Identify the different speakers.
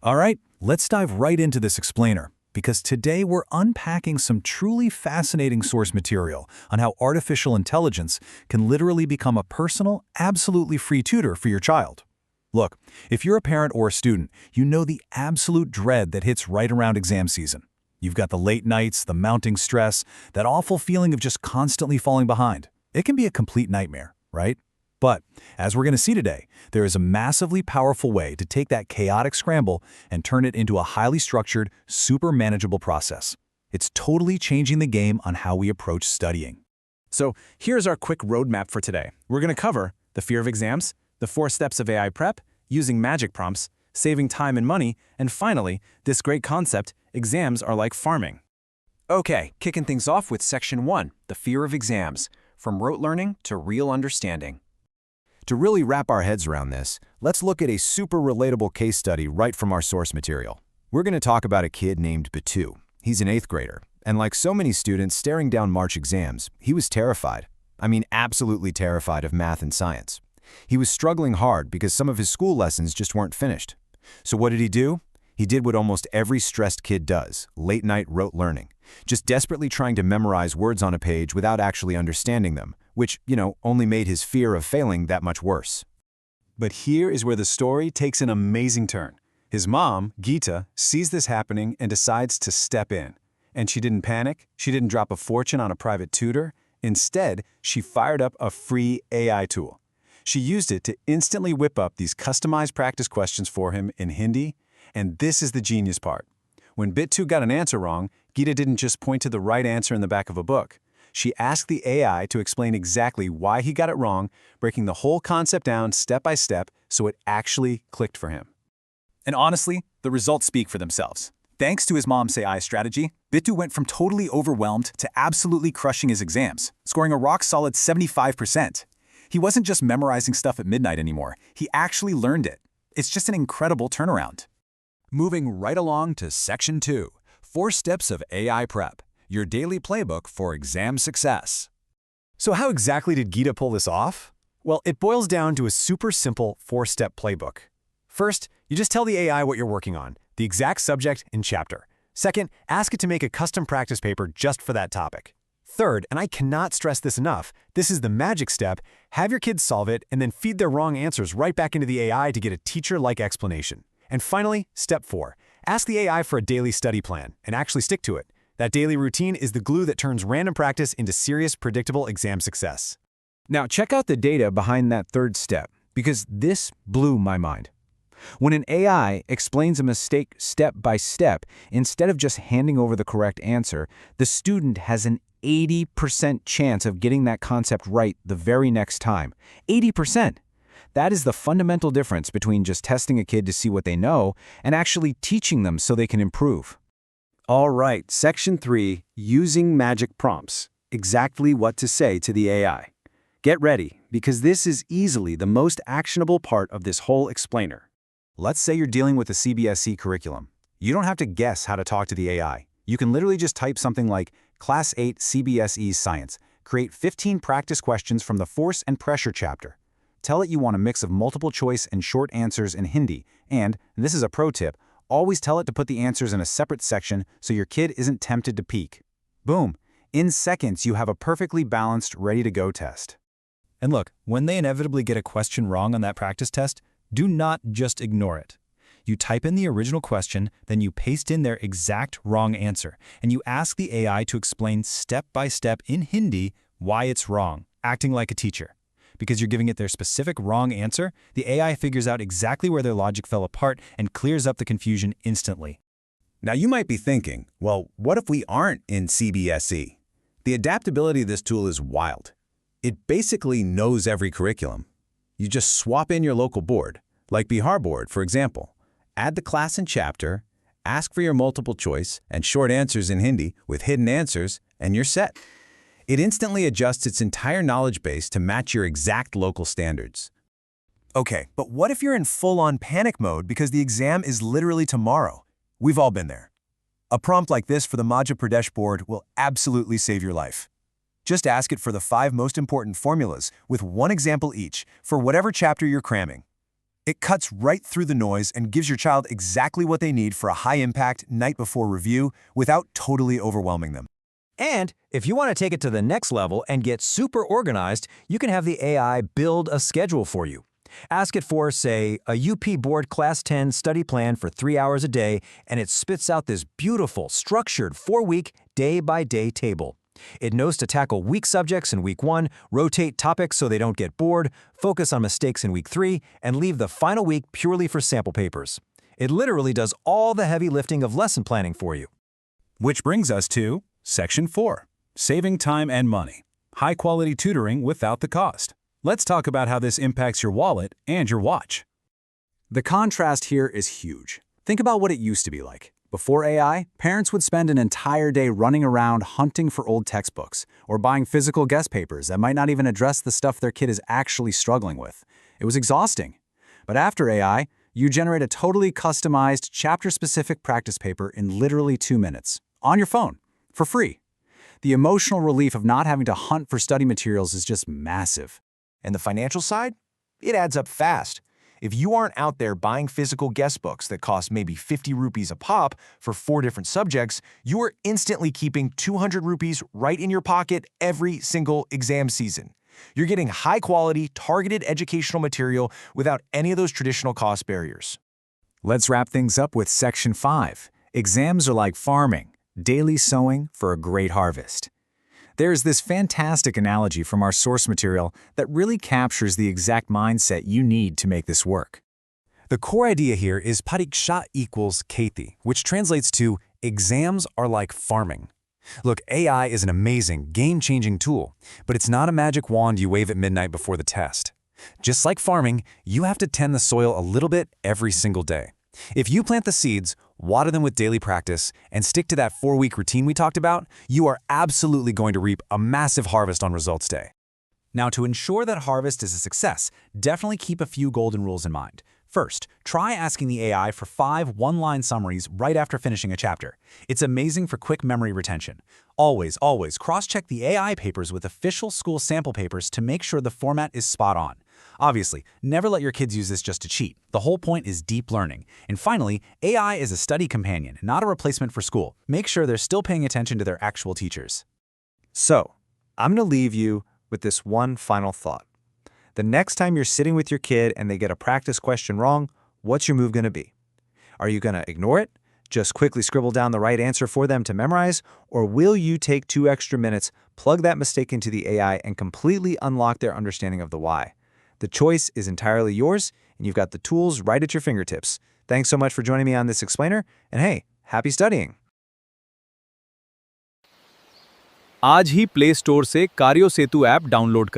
Speaker 1: All right, let's dive right into this explainer, because today we're unpacking some truly fascinating source material on how artificial intelligence can literally become a personal, absolutely free tutor for your child. Look, if you're a parent or a student, you know the absolute dread that hits right around exam season. You've got the late nights, the mounting stress, that awful feeling of just constantly falling behind. It can be a complete nightmare, right? But, as we're going to see today, there is a massively powerful way to take that chaotic scramble and turn it into a highly structured, super manageable process. It's totally changing the game on how we approach studying.
Speaker 2: So here's our quick roadmap for today. We're going to cover the fear of exams, the 4 steps of AI prep, using magic prompts, saving time and money, and finally, this great concept, exams are like farming.
Speaker 3: Okay, kicking things off with Section 1, the fear of exams, from rote learning to real understanding.
Speaker 4: To really wrap our heads around this, let's look at a super relatable case study right from our source material. We're going to talk about a kid named Batu. He's an 8th grader, and like so many students staring down March exams, he was terrified. I mean, absolutely terrified of math and science. He was struggling hard because some of his school lessons just weren't finished. So what did he do? He did what almost every stressed kid does, late-night rote learning, just desperately trying to memorize words on a page without actually understanding them, which, only made his fear of failing that much worse.
Speaker 1: But here is where the story takes an amazing turn. His mom, Geeta, sees this happening and decides to step in. And she didn't panic, she didn't drop a fortune on a private tutor. Instead, she fired up a free AI tool. She used it to instantly whip up these customized practice questions for him in Hindi. And this is the genius part. When Bit2 got an answer wrong, Geeta didn't just point to the right answer in the back of a book. She asked the AI to explain exactly why he got it wrong, breaking the whole concept down step by step so it actually clicked for him. And honestly, the results speak for themselves. Thanks to his mom's AI strategy, Bit2 went from totally overwhelmed to absolutely crushing his exams, scoring a rock-solid 75%. He wasn't just memorizing stuff at midnight anymore, he actually learned it. It's just an incredible turnaround.
Speaker 5: Moving right along to Section 2, 4 steps of AI prep, your daily playbook for exam success.
Speaker 6: So how exactly did Geeta pull this off? Well, it boils down to a super simple 4-step playbook. First, you just tell the AI what you're working on, the exact subject and chapter. Second, ask it to make a custom practice paper just for that topic. Third, and I cannot stress this enough, this is the magic step, have your kids solve it and then feed their wrong answers right back into the AI to get a teacher-like explanation. And finally, step 4, ask the AI for a daily study plan and actually stick to it. That daily routine is the glue that turns random practice into serious, predictable exam success.
Speaker 3: Now check out the data behind that 3rd step, because this blew my mind. When an AI explains a mistake step by step, instead of just handing over the correct answer, the student has an 80% chance of getting that concept right the very next time. 80%! That is the fundamental difference between just testing a kid to see what they know and actually teaching them so they can improve.
Speaker 2: All right, Section 3, using magic prompts. Exactly what to say to the AI. Get ready, because this is easily the most actionable part of this whole explainer.
Speaker 1: Let's say you're dealing with a CBSE curriculum. You don't have to guess how to talk to the AI. You can literally just type something like Class 8 CBSE Science. Create 15 practice questions from the Force and Pressure chapter. Tell it you want a mix of multiple choice and short answers in Hindi. And, this is a pro tip, always tell it to put the answers in a separate section so your kid isn't tempted to peek. Boom! In seconds, you have a perfectly balanced, ready-to-go test. And look, when they inevitably get a question wrong on that practice test, do not just ignore it. You type in the original question, then you paste in their exact wrong answer, and you ask the AI to explain step by step in Hindi why it's wrong, acting like a teacher. Because you're giving it their specific wrong answer, the AI figures out exactly where their logic fell apart and clears up the confusion instantly.
Speaker 7: Now you might be thinking, well, what if we aren't in CBSE? The adaptability of this tool is wild. It basically knows every curriculum. You just swap in your local board, like Bihar board, for example. Add the class and chapter, ask for your multiple choice and short answers in Hindi with hidden answers, and you're set. It instantly adjusts its entire knowledge base to match your exact local standards.
Speaker 6: Okay, but what if you're in full-on panic mode because the exam is literally tomorrow? We've all been there. A prompt like this for the Madhya Pradesh board will absolutely save your life. Just ask it for the 5 most important formulas with 1 example each for whatever chapter you're cramming. It cuts right through the noise and gives your child exactly what they need for a high-impact, night-before review without totally overwhelming them.
Speaker 4: And if you want to take it to the next level and get super organized, you can have the AI build a schedule for you. Ask it for, say, a UP Board Class 10 study plan for 3 hours a day, and it spits out this beautiful, structured 4-week, day-by-day table. It knows to tackle weak subjects in week 1, rotate topics so they don't get bored, focus on mistakes in week 3, and leave the final week purely for sample papers. It literally does all the heavy lifting of lesson planning for you.
Speaker 1: Which brings us to Section 4, Saving Time and Money. High-quality tutoring without the cost. Let's talk about how this impacts your wallet and your watch.
Speaker 3: The contrast here is huge. Think about what it used to be like. Before AI, parents would spend an entire day running around hunting for old textbooks or buying physical guest papers that might not even address the stuff their kid is actually struggling with. It was exhausting. But after AI, you generate a totally customized, chapter-specific practice paper in literally 2 minutes, on your phone, for free. The emotional relief of not having to hunt for study materials is just massive.
Speaker 6: And the financial side? It adds up fast. If you aren't out there buying physical guest books that cost maybe 50 rupees a pop for 4 different subjects, you are instantly keeping 200 rupees right in your pocket every single exam season. You're getting high-quality, targeted educational material without any of those traditional cost barriers.
Speaker 3: Let's wrap things up with Section 5. Exams are like farming, daily sowing for a great harvest. There's this fantastic analogy from our source material that really captures the exact mindset you need to make this work.
Speaker 1: The core idea here is pariksha equals kheti, which translates to exams are like farming. Look, AI is an amazing, game-changing tool, but it's not a magic wand you wave at midnight before the test. Just like farming, you have to tend the soil a little bit every single day. If you plant the seeds, water them with daily practice, and stick to that 4-week routine we talked about, you are absolutely going to reap a massive harvest on results day.
Speaker 2: Now, to ensure that harvest is a success, definitely keep a few golden rules in mind. First, try asking the AI for 5 one-line summaries right after finishing a chapter. It's amazing for quick memory retention. Always cross-check the AI papers with official school sample papers to make sure the format is spot on. Obviously, never let your kids use this just to cheat. The whole point is deep learning. And finally, AI is a study companion, not a replacement for school. Make sure they're still paying attention to their actual teachers.
Speaker 3: So, I'm going to leave you with this one final thought. The next time you're sitting with your kid and they get a practice question wrong, what's your move going to be? Are you going to ignore it? Just quickly scribble down the right answer for them to memorize? Or will you take 2 extra minutes, plug that mistake into the AI, and completely unlock their understanding of the why? The choice is entirely yours, and you've got the tools right at your fingertips. Thanks so much for joining me on this explainer, and hey, happy studying!
Speaker 2: आज ही play store से कार्यो सेतु app download करें।